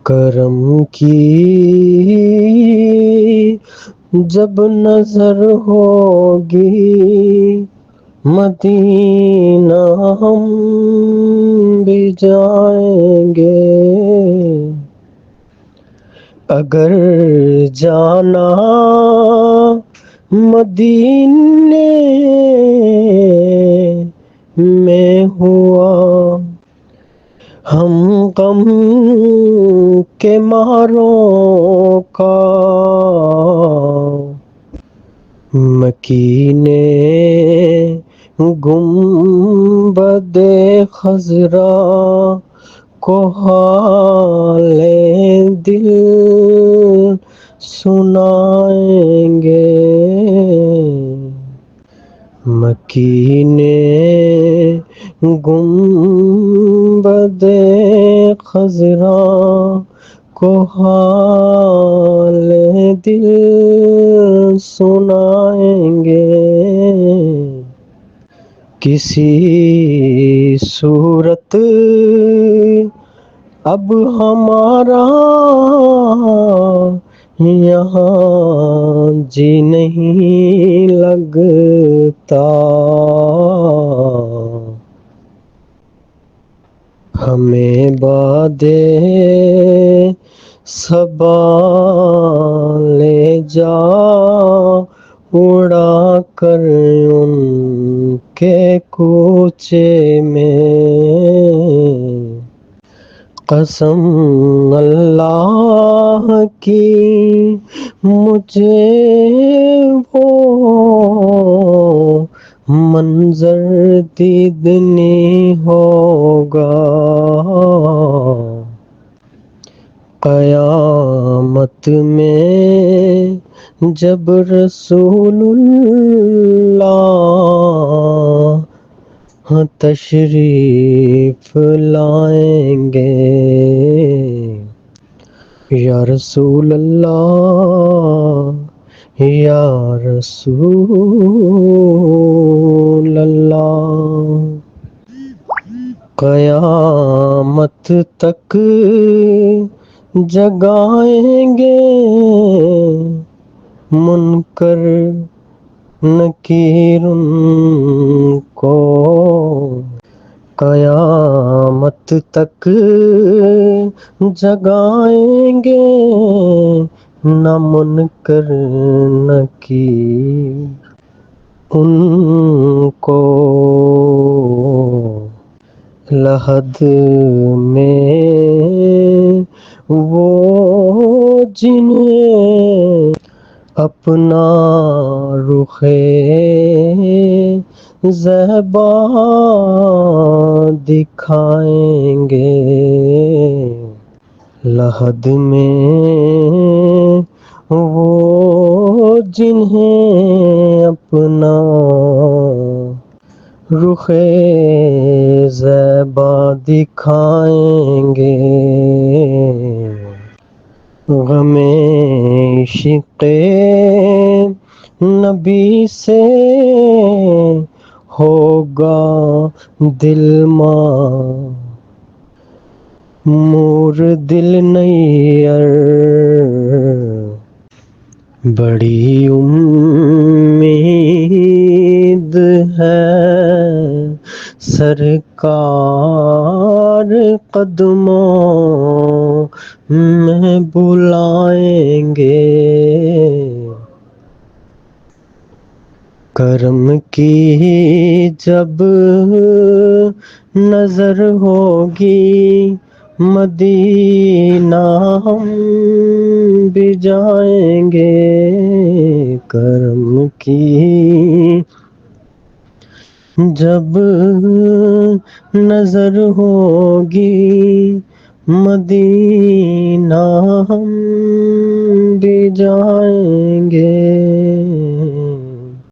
کرم کی جب نظر ہوگی مدینہ ہم بھی جائیں گے، اگر جانا مدینے میں ہوا، ہم غم کے ماروں کا مکینے گنبد خضرا کو حال دل سنائیں گے، مکینے گنبد خضرا کو حال دل سنائیں گے، کسی صورت اب ہمارا یہاں جی نہیں لگتا، ہمیں باد صبا لے جا اڑا کر ان کے کوچے میں، قسم اللہ کی مجھے وہ منظر دیدنی ہوگا، قیامت میں جب رسول اللہ تشریف لائیں گے، یا رسول اللہ یا رسول اللہ، قیامت تک جگائیں گے منکر نکیر ان کو، قیامت تک جگائیں گے نہ منکر نکیر ان کو، لحد میں وہ جنہیں اپنا رخ زیبا دکھائیں گے، لحد میں وہ جنہیں اپنا رخ زیبا دکھائیں گے، غم عشق نبی سے ہوگا دل مور دل نیر، بڑی امید ہے سرکار قدموں میں بلائیں گے، کرم کی جب نظر ہوگی مدینہ ہم بھی جائیں گے، کرم کی جب نظر ہوگی مدینہ ہم بھی جائیں گے،